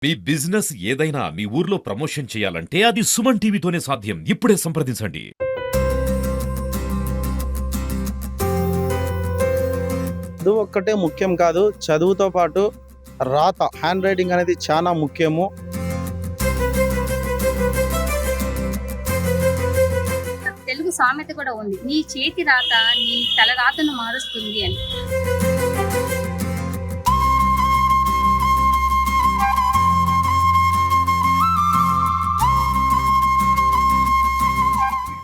మీ business ఏదైనా మీ ఊర్లో promotion చేయాలంటే అది సుమన్ టీవీతోనే సాధ్యం. ఇప్పుడే సంప్రదించండి. చదువు ఒక్కటే ముఖ్యం కాదు, చదువుతో పాటు రాత హ్యాండ్ రైటింగ్ అనేది చాలా ముఖ్యము. తెలుగు సామెత కూడా ఉంది, నీ చేతి రాత నీ తల రాతను మారుస్తుంది అని.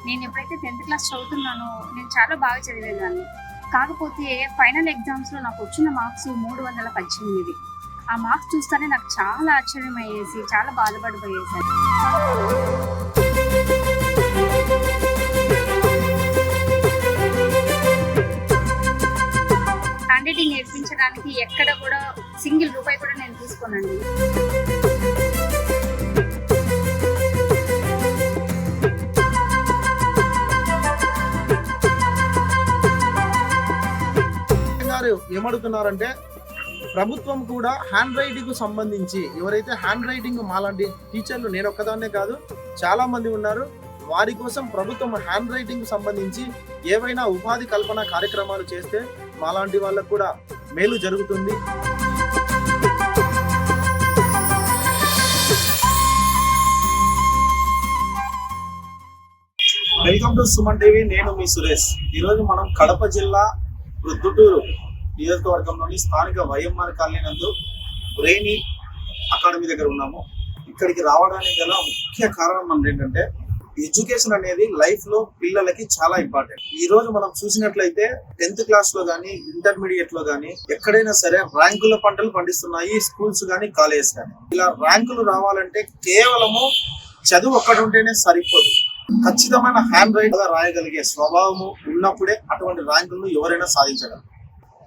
నేను ఎప్పుడైతే 10th క్లాస్ చదువుతున్నానో నేను చాలా బాగా చదివేదాన్ని. కాకపోతే ఫైనల్ ఎగ్జామ్స్లో నాకు వచ్చిన మార్క్స్ 318. ఆ మార్క్స్ చూస్తేనే నాకు చాలా ఆశ్చర్యం అయ్యేసి చాలా బాధపడిపోయేసాను. హ్యాండ్ రైటింగ్ నేర్పించడానికి ఎక్కడ కూడా సింగిల్ రూపాయి కూడా నేను తీసుకోనండి. ఏమడుగుతున్నారంటే ప్రభుత్వం కూడా హ్యాండ్ రైటింగ్ కు సంబంధించి ఎవరైతే హ్యాండ్ రైటింగ్ మాలాంటి టీచర్లు, నేను ఒక్కదాన్నే కాదు చాలా మంది ఉన్నారు, వారి కోసం ప్రభుత్వం హ్యాండ్ రైటింగ్ కు సంబంధించి ఏవైనా ఉపాధి కల్పన కార్యక్రమాలు చేస్తే మాలాంటి వాళ్ళకు కూడా మేలు జరుగుతుంది. Welcome to Suman TV. నేను మీ సురేష్. ఈరోజు మనం కడప జిల్లా ప్రొద్దుటూరు నియోజకవర్గంలోని స్థానిక వైఎంఆర్ కాలనీ నందు బ్రెయినీ అకాడమీ దగ్గర ఉన్నాము. ఇక్కడికి రావడానికి గల ముఖ్య కారణం ఏంటంటే ఎడ్యుకేషన్ అనేది లైఫ్ లో పిల్లలకి చాలా ఇంపార్టెంట్. ఈ రోజు మనం చూసినట్లయితే 10th క్లాస్ లో గానీ, ఇంటర్మీడియట్ లో గానీ ఎక్కడైనా సరే ర్యాంకుల పంటలు పండిస్తున్నాయి స్కూల్స్ గానీ, కాలేజెస్ గానీ. ఇలా ర్యాంకులు రావాలంటే కేవలము చదువు ఒక్కటి ఉంటేనే సరిపోదు. ఖచ్చితమైన హ్యాండ్ రైట్ గా రాయగలిగే స్వభావము ఉన్నప్పుడే అటువంటి ర్యాంకులను ఎవరైనా సాధించగలరు.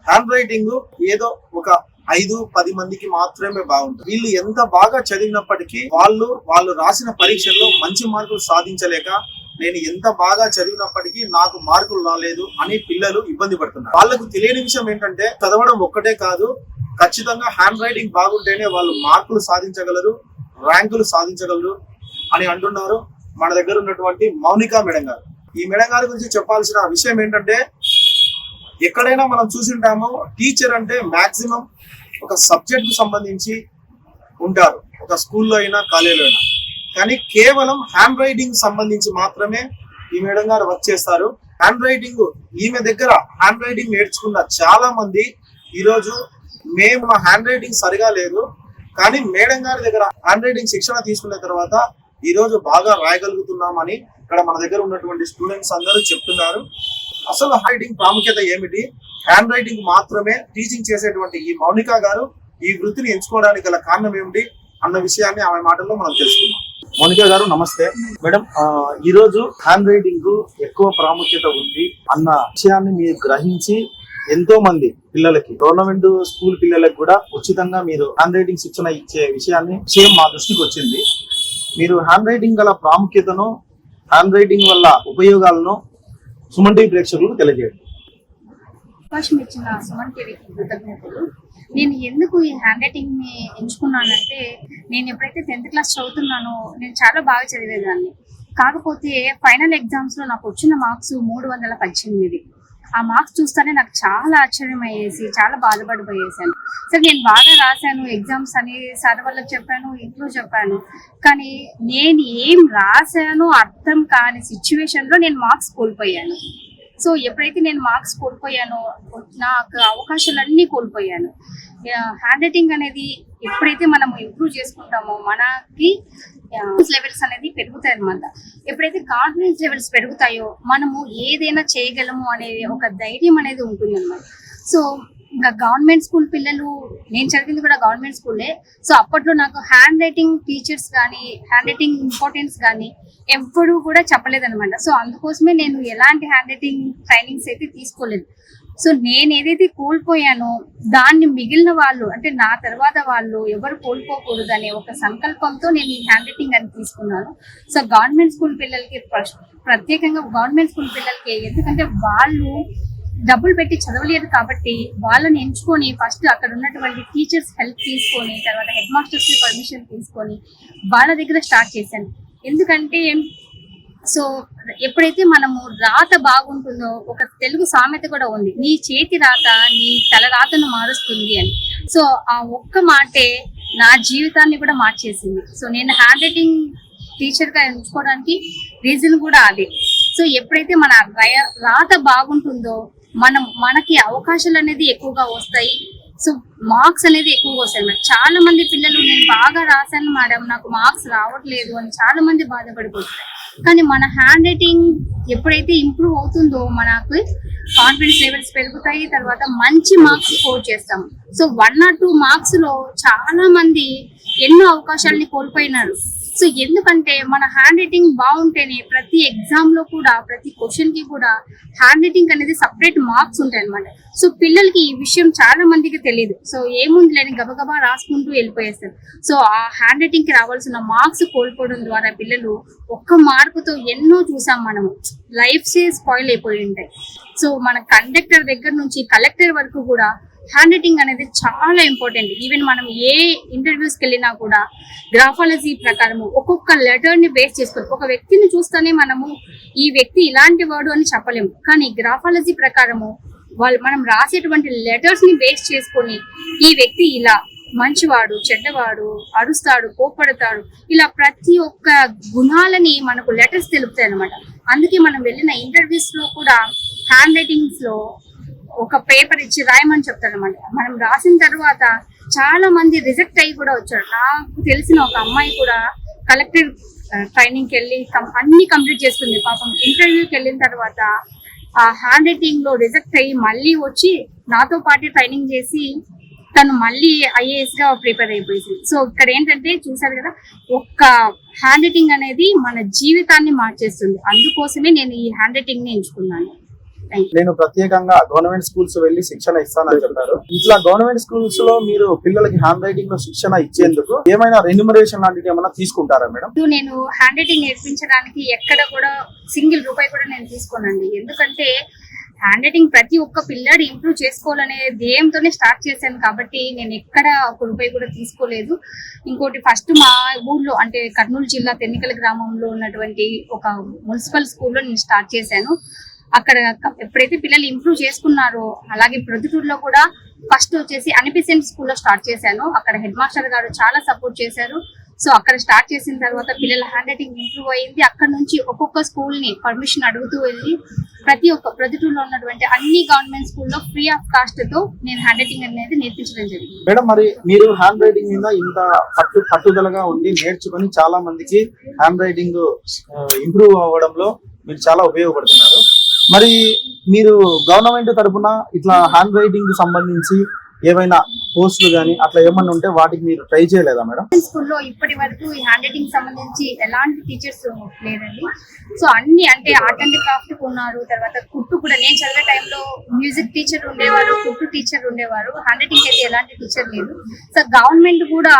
హ్యాండ్ రైటింగ్ ఏదో ఒక 5-10 మందికి మాత్రమే బాగుంటుంది. వీళ్ళు ఎంత బాగా చదివినప్పటికీ వాళ్ళు రాసిన పరీక్షల్లో మంచి మార్కులు సాధించలేక, నేను ఎంత బాగా చదివినప్పటికీ నాకు మార్కులు రాలేదు అని పిల్లలు ఇబ్బంది పడుతున్నారు. వాళ్ళకు తెలియని విషయం ఏంటంటే చదవడం ఒక్కటే కాదు, ఖచ్చితంగా హ్యాండ్ రైటింగ్ బాగుంటేనే వాళ్ళు మార్కులు సాధించగలరు, ర్యాంకులు సాధించగలరు అని అంటున్నారు మన దగ్గర ఉన్నటువంటి మౌనిక మేడం గారు. ఈ మేడం గారి గురించి చెప్పాల్సిన విషయం ఏంటంటే, ఎక్కడైనా మనం చూసింటాము టీచర్ అంటే మాక్సిమం ఒక సబ్జెక్ట్ కు సంబంధించి ఉంటారు, ఒక స్కూల్లో అయినా కాలేజీలో అయినా. కానీ కేవలం హ్యాండ్ రైటింగ్ సంబంధించి మాత్రమే ఈ మేడం గారు వర్క్ చేస్తారు. హ్యాండ్ రైటింగ్, ఈమె దగ్గర హ్యాండ్ రైటింగ్ నేర్చుకున్న చాలా మంది ఈరోజు మేము మా హ్యాండ్ రైటింగ్ సరిగా లేదు, కానీ మేడం గారి దగ్గర హ్యాండ్ రైటింగ్ శిక్షణ తీసుకున్న తర్వాత ఈ రోజు బాగా రాయగలుగుతున్నామని ఇక్కడ మన దగ్గర ఉన్నటువంటి స్టూడెంట్స్ అందరూ చెప్తున్నారు. అసలు హ్యాండ్ రైటింగ్ ప్రాముఖ్యత ఏమిటి, హ్యాండ్ రైటింగ్ మాత్రమే టీచింగ్ చేసేటువంటి ఈ మౌనిక గారు ఈ వృత్తిని ఎంచుకోవడానికి గల కారణం ఏమిటి అన్న విషయాన్ని ఆమె మాటల్లో మనం తెలుసుకుందాం. మౌనిక గారు నమస్తే. మేడం, ఈ రోజు హ్యాండ్ రైటింగ్ ఎక్కువ ప్రాముఖ్యత ఉంది అన్న విషయాన్ని మీరు గ్రహించి ఎంతో మంది పిల్లలకి, గవర్నమెంట్ స్కూల్ పిల్లలకు కూడా ఉచితంగా మీరు హ్యాండ్ రైటింగ్ శిక్షణ ఇచ్చే విషయం మా దృష్టికి వచ్చింది. మీరు హ్యాండ్ రైటింగ్ గల ప్రాముఖ్యతను, హ్యాండ్ రైటింగ్ వల్ల ఉపయోగాలను సుమన్ టీవీ ప్రేక్షకులకు తెలియజేయండి. అవకాశం ఇచ్చిన సుమన్ టీవీకి కృతజ్ఞతలు. నేను ఎందుకు ఈ హ్యాండ్ రైటింగ్ ని ఎంచుకున్నానంటే, నేను ఎప్పుడైతే 10th క్లాస్ చదువుతున్నానో నేను చాలా బాగా చదివేదాన్ని. కాకపోతే ఫైనల్ ఎగ్జామ్స్ లో నాకు వచ్చిన మార్క్స్ 318. ఆ మార్క్స్ చూస్తేనే నాకు చాలా ఆశ్చర్యం అయ్యేసి చాలా బాధపడిపోయేసాను. సరే, నేను బాగా రాశాను ఎగ్జామ్స్ అని సార్ వాళ్ళకి చెప్పాను, ఇంట్లో చెప్పాను, కానీ నేను ఏం రాశానో అర్థం కాని సిచ్యువేషన్ లో నేను మార్క్స్ కోల్పోయాను. సో ఎప్పుడైతే నేను మార్క్స్ కోల్పోయానో నాకు అవకాశాలన్నీ కోల్పోయాను. హ్యాండ్ రైటింగ్ అనేది ఎప్పుడైతే మనం ఇంప్రూవ్ చేసుకుంటామో మనకి లెవెల్స్ అనేది పెరుగుతాయి అనమాట. ఎప్పుడైతే కాన్ఫిడెన్స్ లెవెల్స్ పెరుగుతాయో మనము ఏదైనా చేయగలము అనే ఒక ధైర్యం అనేది ఉంటుంది అనమాట. సో ఇంకా గవర్నమెంట్ స్కూల్ పిల్లలు, నేను చదివింది కూడా గవర్నమెంట్ స్కూలే. సో అప్పట్లో నాకు హ్యాండ్ రైటింగ్ టీచర్స్ కానీ, హ్యాండ్ రైటింగ్ ఇంపార్టెన్స్ కానీ ఎవ్వరూ కూడా చెప్పలేదనమాట. సో అందుకోసమే నేను ఎలాంటి హ్యాండ్ రైటింగ్ ట్రైనింగ్స్ అయితే తీసుకోలేదు. సో నేను ఏదైతే కోల్పోయానో దాన్ని మిగిలిన వాళ్ళు, అంటే నా తర్వాత వాళ్ళు ఎవరు కోల్పోకూడదు అనే ఒక సంకల్పంతో నేను ఈ హ్యాండ్ రైటింగ్ అని తీసుకున్నాను. సో గవర్నమెంట్ స్కూల్ పిల్లలకి, ప్రత్యేకంగా గవర్నమెంట్ స్కూల్ పిల్లలకి, ఎందుకంటే వాళ్ళు డబ్బులు పెట్టి చదవలేదు కాబట్టి వాళ్ళని ఎంచుకొని ఫస్ట్ అక్కడ ఉన్నటువంటి టీచర్స్ హెల్ప్ తీసుకొని తర్వాత హెడ్ మాస్టర్స్ పర్మిషన్ తీసుకొని వాళ్ళ దగ్గర స్టార్ట్ చేశాను. ఎందుకంటే సో ఎప్పుడైతే మనము రాత బాగుంటుందో, ఒక తెలుగు సామెత కూడా ఉంది, నీ చేతి రాత నీ తల రాతను మారుస్తుంది అని. సో ఆ ఒక్క మాటే నా జీవితాన్ని కూడా మార్చేసింది. సో నేను హ్యాండ్ రైటింగ్ టీచర్ గా ఎంచుకోవడానికి రీజన్ కూడా అదే. సో ఎప్పుడైతే మన రాత బాగుంటుందో మనకి అవకాశాలు అనేది ఎక్కువగా వస్తాయి. సో మార్క్స్ అనేది ఎక్కువగా వస్తాయి అన్నమాట. చాలా మంది పిల్లలు నేను బాగా రాశాను మేడం, నాకు మార్క్స్ రావట్లేదు అని చాలా మంది బాధపడిపోతారు. కానీ మన హ్యాండ్ రైటింగ్ ఎప్పుడైతే ఇంప్రూవ్ అవుతుందో మనకు కాన్ఫిడెన్స్ లెవెల్స్ పెరుగుతాయి, తర్వాత మంచి మార్క్స్ స్కోర్ చేస్తాం. సో 1 or 2 మార్క్స్ లో చాలా మంది ఎన్నో అవకాశాలని కోల్పోయినారు. సో ఎందుకంటే మన హ్యాండ్ రైటింగ్ బాగుంటేనే ప్రతి ఎగ్జామ్ లో కూడా ప్రతి క్వశ్చన్ కి కూడా హ్యాండ్ రైటింగ్ అనేది సపరేట్ మార్క్స్ ఉంటాయి అనమాట. సో పిల్లలకి ఈ విషయం చాలా మందికి తెలియదు. సో ఏముంది లేని గబగబా రాసుకుంటూ వెళ్ళిపోయేస్తారు. సో ఆ హ్యాండ్ రైటింగ్ కి రావాల్సిన మార్క్స్ కోల్పోవడం ద్వారా పిల్లలు ఒక్క మార్కుతో ఎన్నో చూసాం మనము, లైఫ్స్ స్పాయిల్ అయిపోయి ఉంటాయి. సో మన కండక్టర్ దగ్గర నుంచి కలెక్టర్ వరకు కూడా హ్యాండ్ రైటింగ్ అనేది చాలా ఇంపార్టెంట్. ఈవెన్ మనం ఏ ఇంటర్వ్యూస్కి వెళ్ళినా కూడా గ్రాఫాలజీ ప్రకారము ఒక్కొక్క లెటర్ ని బేస్ చేసుకొని ఒక వ్యక్తిని చూస్తేనే మనము ఈ వ్యక్తి ఇలాంటి వాడు అని చెప్పలేము. కానీ గ్రాఫాలజీ ప్రకారము మనం రాసేటువంటి లెటర్స్ ని బేస్ చేసుకొని ఈ వ్యక్తి ఇలా మంచివాడు, చెడ్డవాడు, అరుస్తాడు, కోపడతాడు, ఇలా ప్రతి ఒక్క గుణాలని మనకు లెటర్స్ తెలుపుతాయి అనమాట. అందుకే మనం వెళ్ళిన ఇంటర్వ్యూస్ లో కూడా హ్యాండ్ రైటింగ్స్ లో ఒక పేపర్ ఇచ్చి రాయమని చెప్తారు అనమాట. మనం రాసిన తర్వాత చాలా మంది రిజెక్ట్ అయ్యి కూడా వచ్చారు. నాకు తెలిసిన ఒక అమ్మాయి కూడా కలెక్టర్ ట్రైనింగ్కి వెళ్ళి అన్ని కంప్లీట్ చేసుకుంది. పాపం ఇంటర్వ్యూకి వెళ్ళిన తర్వాత ఆ హ్యాండ్ రైటింగ్ లో రిజెక్ట్ అయ్యి మళ్ళీ వచ్చి నాతో పాటు ట్రైనింగ్ చేసి తను మళ్ళీ ఐఏఎస్ గా ప్రిపేర్ అయిపోయింది. సో ఇక్కడ ఏంటంటే చూసారు కదా, ఒక్క హ్యాండ్ రైటింగ్ అనేది మన జీవితాన్ని మార్చేస్తుంది. అందుకోసమే నేను ఈ హ్యాండ్ రైటింగ్ ని ఎంచుకున్నాను. నేను ప్రత్యేకంగా గవర్నమెంట్ స్కూల్స్ వెళ్ళి శిక్షణ ఇస్తానని చెప్పారు. ఇట్లా గవర్నమెంట్ స్కూల్స్ లో మీరు పిల్లలకి హ్యాండ్ రైటింగ్ లో శిక్షణ ఇచ్చేందుకు ఏమైనా రెన్యూమరేషన్ లాంటివి ఏమైనా తీసుకుంటారా మేడం? నేను హ్యాండ్ రైటింగ్ నేర్పించడానికి ఎక్కడ కూడా సింగిల్ రూపాయి కూడా నేను తీసుకోనండి. ఎందుకంటే హ్యాండ్ రైటింగ్ ప్రతి ఒక్క పిల్లడు ఇంప్రూవ్ చేసుకోవాలనే ధ్యేయంతోనే స్టార్ట్ చేశాను కాబట్టి నేను ఎక్కడ 1 రూపాయి కూడా తీసుకోలేదు. ఇంకోటి ఫస్ట్ మా ఊర్లో అంటే కర్నూలు జిల్లా తెన్నికల గ్రామంలో ఉన్నటువంటి ఒక మున్సిపల్ స్కూల్లో నేను స్టార్ట్ చేశాను. అక్కడ ఎప్పుడైతే పిల్లలు ఇంప్రూవ్ చేసుకున్నారో అలాగే ప్రొద్దుటూరులో కూడా ఫస్ట్ వచ్చేసి అనిపిసెంట్ స్కూల్లో స్టార్ట్ చేశాను. అక్కడ హెడ్ మాస్టర్ గారు చాలా సపోర్ట్ చేశారు. సో అక్కడ స్టార్ట్ చేసిన తర్వాత పిల్లల హ్యాండ్ రైటింగ్ ఇంప్రూవ్ అయింది. అక్కడ నుంచి ఒక్కొక్క స్కూల్ ని పర్మిషన్ అడుగుతూ వెళ్ళి ప్రతి ఒక్క ప్రొద్దుటూరులో ఉన్నటువంటి అన్ని గవర్నమెంట్ స్కూల్లో ఫ్రీ ఆఫ్ కాస్ట్ తో నేను హ్యాండ్ రైటింగ్ అనేది నేర్పించడం జరిగింది. మేడం, మరి మీరు హ్యాండ్ రైటింగ్ మీద ఇంత పట్టుదలగా ఉండి నేర్చుకొని చాలా మందికి హ్యాండ్ రైటింగ్ ఇంప్రూవ్ అవ్వడంలో మీరు చాలా ఉపయోగపడుతున్నారు. మరి మీరు గవర్నమెంట్ తరఫున ఇట్లా హ్యాండ్ రైటింగ్ సంబంధించి ఏమైనా పోస్టులు కానీ అట్లా ఏమన్నా ఉంటే వాటికి మీరు ట్రై చేయలేదా మేడం? స్కూల్లో ఇప్పటి వరకు ఈ హ్యాండ్ రైటింగ్ సంబంధించి ఎలాంటి టీచర్స్ లేదండి. సో అన్ని అంటే ఆర్ట్ అండ్ క్రాఫ్ట్ ఉన్నారు, తర్వాత కుట్టు కూడా. నేను చదివే టైంలో మ్యూజిక్ టీచర్ ఉండేవారు, కుట్టు టీచర్ ఉండేవారు. హ్యాండ్ రైటింగ్ అయితే ఎలాంటి టీచర్ లేదు. సో గవర్నమెంట్ కూడా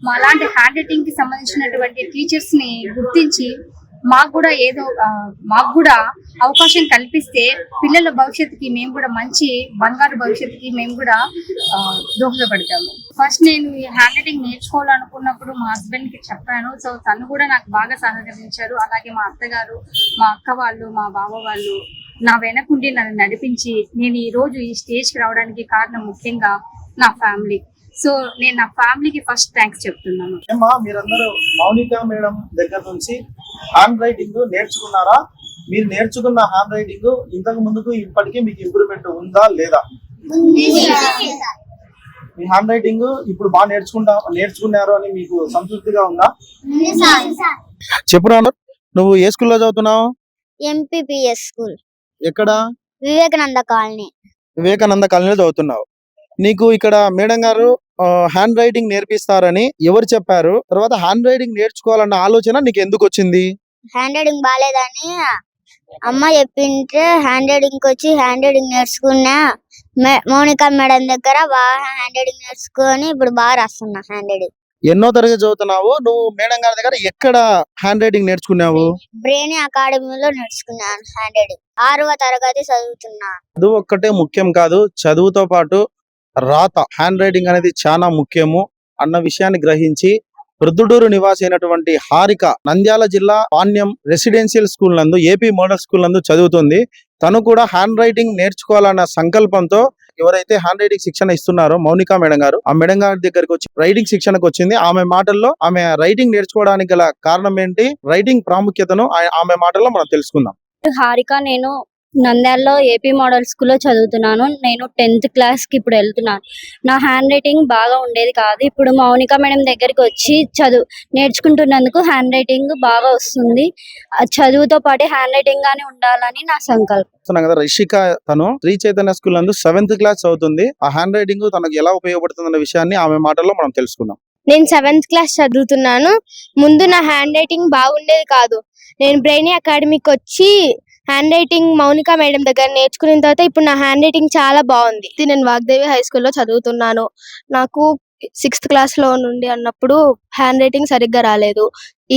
మా అలాంటి హ్యాండ్ రైటింగ్ కి సంబంధించినటువంటి టీచర్స్ ని గుర్తించి మాకు కూడా అవకాశం కల్పిస్తే పిల్లల భవిష్యత్తుకి మేము కూడా మంచి బంగారు భవిష్యత్తుకి మేము కూడా దోహదపడతాము. ఫస్ట్ నేను ఈ హ్యాండ్ రైటింగ్ నేర్చుకోవాలనుకున్నప్పుడు మా హస్బెండ్ కి చెప్పాను. సో తను కూడా నాకు బాగా సహకరించారు. అలాగే మా అత్తగారు, మా అక్క వాళ్ళు, మా బావ వాళ్ళు నా వెనకుండి నన్ను నడిపించి నేను ఈ రోజు ఈ స్టేజ్ కి రావడానికి కారణం ముఖ్యంగా నా ఫ్యామిలీ. సో నేను నా ఫ్యామిలీకి ఫస్ట్ థ్యాంక్స్ చెప్తున్నాను. మీరందరూ మౌనిక మేడం దగ్గర నుంచి హ్యాండ్ రైటింగ్ నేర్చుకున్నారా? మీరు నేర్చుకున్న హ్యాండ్ రైటింగ్ ఇంతకు ముందుకు ఇప్పటికీ మీకు ఇంప్రూవ్మెంట్ ఉందా లేదా? మీ హ్యాండ్ రైటింగ్ ఇప్పుడు బాగా నేర్చుకున్నారు అని మీకు సంతృప్తిగా ఉందా? చెప్పు నాన్న, నువ్వు ఏ స్కూల్లో చదువుతున్నావు? MPPS school. ఎక్కడ? వివేకానంద కాలనీ. వివేకానంద కాలనీలో చదువుతున్నావు. నీకు ఇక్కడ మేడం గారు హ్యాండ్ రైటింగ్ నేర్పిస్తారని ఎవరు చెప్పారు? తర్వాత హ్యాండ్ రైటింగ్ నేర్చుకోవాలన్న ఆలోచన నీకు ఎందుకు వచ్చింది? హ్యాండ్ రైటింగ్ బాగాలేదని అమ్మ చెప్పింటే హ్యాండ్ రైటింగ్ వచ్చి హ్యాండ్ రైటింగ్ నేర్చుకున్నా. మౌనిక మేడం దగ్గర బాగా హ్యాండ్ రైటింగ్ నేర్చుకొని ఇప్పుడు బాగా రాస్తున్నా హ్యాండ్ రైటింగ్. ఎన్నో తరగతి చదువుతున్నావు? నువ్వు మేడం గారి దగ్గర ఎక్కడ హ్యాండ్ రైటింగ్ నేర్చుకున్నావు? బ్రెయిన్ అకాడమీలో నేర్చుకున్నాను హ్యాండ్ రైటింగ్. 6వ తరగతి చదువుతున్నాను. చదువు ఒక్కటే ముఖ్యం కాదు, చదువుతో పాటు రాత హ్యాండ్ రైటింగ్ అనేది చాలా ముఖ్యము అన్న విషయాన్ని గ్రహించి ప్రొద్దుటూరు నివాసి అయినటువంటి హారిక నంద్యాల జిల్లా పాణ్యం రెసిడెన్షియల్ స్కూల్ నందు ఏపీ మోడల్ స్కూల్ నందు చదువుతుంది. తను కూడా హ్యాండ్ రైటింగ్ నేర్చుకోవాలన్న సంకల్పంతో ఎవరైతే హ్యాండ్ రైటింగ్ శిక్షణ ఇస్తున్నారో మౌనిక మేడం గారు, ఆ మేడం గారి దగ్గరికి వచ్చి రైటింగ్ శిక్షణకు వచ్చింది. ఆమె మాటల్లో ఆమె రైటింగ్ నేర్చుకోవడానికి గల కారణం ఏంటి, రైటింగ్ ప్రాముఖ్యతను ఆమె మాటల్లో మనం తెలుసుకుందాం. హారిక, నేను నంద్యాలలో ఏపీ మోడల్ స్కూల్లో చదువుతున్నాను. నేను 10th క్లాస్కి ఇప్పుడు వెళ్తున్నాను. నా హ్యాండ్ రైటింగ్ బాగా ఉండేది కాదు. ఇప్పుడు మౌనిక మేడం దగ్గరికి వచ్చి నేర్చుకుంటున్నందుకు హ్యాండ్ రైటింగ్ బాగా వస్తుంది. చదువుతో పాటు హ్యాండ్ రైటింగ్ గానే ఉండాలని నా సంకల్పం. కదా రిషిక తను శ్రీ చైతన్య స్కూల్ నందు 7th క్లాస్ చదువుతుంది. ఆ హ్యాండ్ రైటింగ్ తనకు ఎలా ఉపయోగపడుతుందన్న విషయాన్ని ఆమె మాటల్లో మనం తెలుసుకుందాం. నేను 7th క్లాస్ చదువుతున్నాను. ముందు నా హ్యాండ్ రైటింగ్ బాగుండేది కాదు. నేను బ్రెయిన్ అకాడమీకి వచ్చి హ్యాండ్ రైటింగ్ మౌనిక మేడం దగ్గర నేర్చుకున్న తర్వాత ఇప్పుడు నా హ్యాండ్ రైటింగ్ చాలా బాగుంది. నేను వాగ్దేవి హై స్కూల్లో చదువుతున్నాను. నాకు 6th క్లాస్ లో నుండి అన్నప్పుడు హ్యాండ్ రైటింగ్ సరిగ్గా రాలేదు.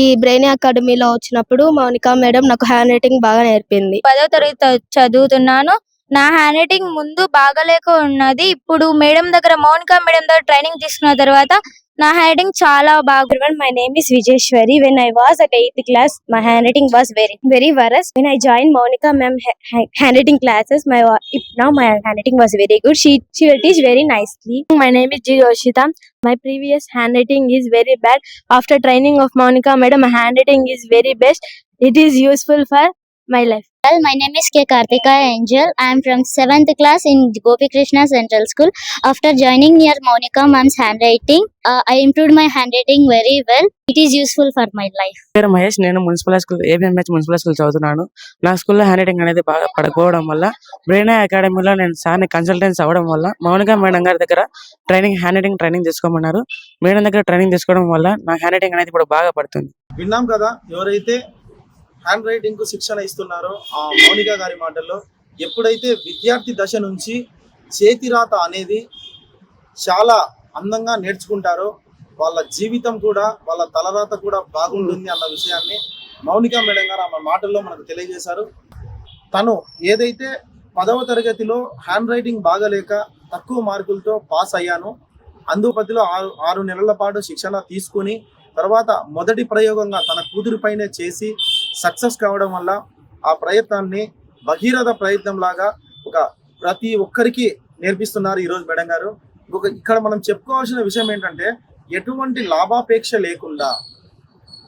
ఈ బ్రెయిన్ అకాడమీలో వచ్చినప్పుడు మౌనిక మేడం నాకు హ్యాండ్ రైటింగ్ బాగా నేర్పింది. 10వ తరగతి చదువుతున్నాను. నా హ్యాండ్ రైటింగ్ ముందు బాగాలేక ఉన్నది. ఇప్పుడు మేడం దగ్గర మౌనిక మేడం దగ్గర ట్రైనింగ్ తీసుకున్న తర్వాత నా హ్యాండ్ రైటింగ్ చాలా బాగా. My name is Vijeshwari. When I was at 8th class, my handwriting was very worse. When I joined Monica ma'am handwriting classes, now my handwriting was very good. She will teach very nicely. My name is G. Yoshita. My previous handwriting is very bad. After training of Monica madam, my handwriting is very best. It is useful for my life. Well, my name is K. Karthika Angel. I am from 7th class in Gopi Krishna Central School. After joining near Monica ma'am's handwriting, I improved my handwriting very well. It is useful for my life. పేరు మహేష్. నేను municipal school ఏబిఎంహెచ్ municipal school చదువుతున్నాను. నా స్కూల్లో hand writing అనేది బాగా పడకపోవడం వల్ల brain అకాడమీలో నేను సార్ని కన్సల్టెన్స్ అవ్వడం వల్ల మౌనిక మేడం గారి దగ్గర హ్యాండ్ రైటింగ్ ట్రైనింగ్ తీసుకోమన్నారు. మేడం దగ్గర ట్రైనింగ్ తీసుకోవడం వల్ల నా హ్యాండ్ రైటింగ్ అనేది ఇప్పుడు బాగా పడుతుంది. విన్నాం కదా, ఎవరైతే హ్యాండ్ రైటింగ్ కు శిక్షణ ఇస్తున్నారో ఆ మౌనిక గారి మాటల్లో, ఎప్పుడైతే విద్యార్థి దశ నుంచి చేతి రాత అనేది చాలా అందంగా నేర్చుకుంటారో వాళ్ళ జీవితం కూడా, వాళ్ళ తలరాత కూడా బాగుంటుంది అన్న విషయాన్ని మౌనిక మేడం గారు ఆమె మాటల్లో మనకు తెలియజేశారు. తను ఏదైతే 10వ తరగతిలో హ్యాండ్ రైటింగ్ బాగలేక తక్కువ మార్కులతో పాస్ అయ్యాను, అందుపతిలో 6 నెలల పాటు శిక్షణ తీసుకుని తర్వాత మొదటి ప్రయోగంగా తన కూతురిపైనే చేసి సక్సెస్ కావడం వల్ల ఆ ప్రయత్నాన్ని భగీరథ ప్రయత్నం లాగా ప్రతి ఒక్కరికి నేర్పిస్తున్నారు ఈరోజు మేడం గారు. ఇక్కడ మనం చెప్పుకోవాల్సిన విషయం ఏంటంటే, ఎటువంటి లాభాపేక్ష లేకుండా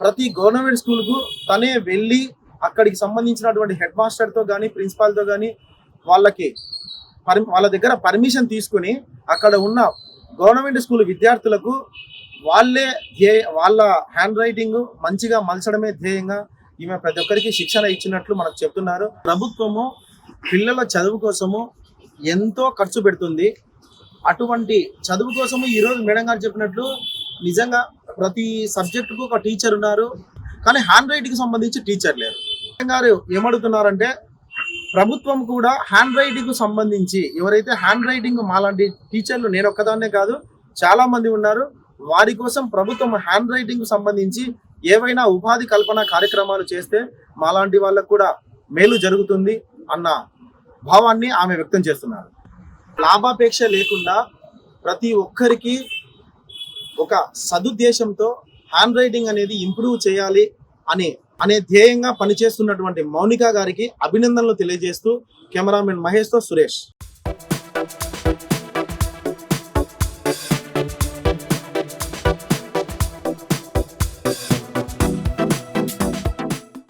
ప్రతి గవర్నమెంట్ స్కూల్కు తనే వెళ్ళి అక్కడికి సంబంధించినటువంటి హెడ్ మాస్టర్తో కానీ ప్రిన్సిపాల్తో కానీ వాళ్ళ దగ్గర పర్మిషన్ తీసుకుని అక్కడ ఉన్న గవర్నమెంట్ స్కూల్ విద్యార్థులకు వాళ్ళ హ్యాండ్ రైటింగ్ మంచిగా మలచడమే ధ్యేయంగా ఈమె ప్రతి ఒక్కరికి శిక్షణ ఇచ్చినట్లు మనకు చెప్తున్నారు. ప్రభుత్వము పిల్లల చదువు కోసము ఎంతో ఖర్చు పెడుతుంది. అటువంటి చదువు కోసము ఈరోజు మేడం గారు చెప్పినట్లు నిజంగా ప్రతి సబ్జెక్టుకు ఒక టీచర్ ఉన్నారు, కానీ హ్యాండ్ రైటింగ్ సంబంధించి టీచర్ లేరు. మేడం గారు ఏమడుగుతున్నారంటే, ప్రభుత్వం కూడా హ్యాండ్ రైటింగ్ సంబంధించి ఎవరైతే హ్యాండ్ రైటింగ్ మాలాంటి టీచర్లు, నేను ఒక్కదాన్నే కాదు చాలా మంది ఉన్నారు, వారి కోసం ప్రభుత్వం హ్యాండ్ రైటింగ్ సంబంధించి ఏవైనా ఉపాధి కల్పన కార్యక్రమాలు చేస్తే మాలాంటి వాళ్ళకు కూడా మేలు జరుగుతుంది అన్న భావాన్ని ఆమె వ్యక్తం చేస్తున్నారు. లాభాపేక్ష లేకుండా ప్రతి ఒక్కరికి ఒక సదుద్దేశంతో హ్యాండ్ రైటింగ్ అనేది ఇంప్రూవ్ చేయాలి అనే ధ్యేయంగా పనిచేస్తున్నటువంటి మౌనిక గారికి అభినందనలు తెలియజేస్తూ కెమెరామెన్ మహేష్తో సురేష్.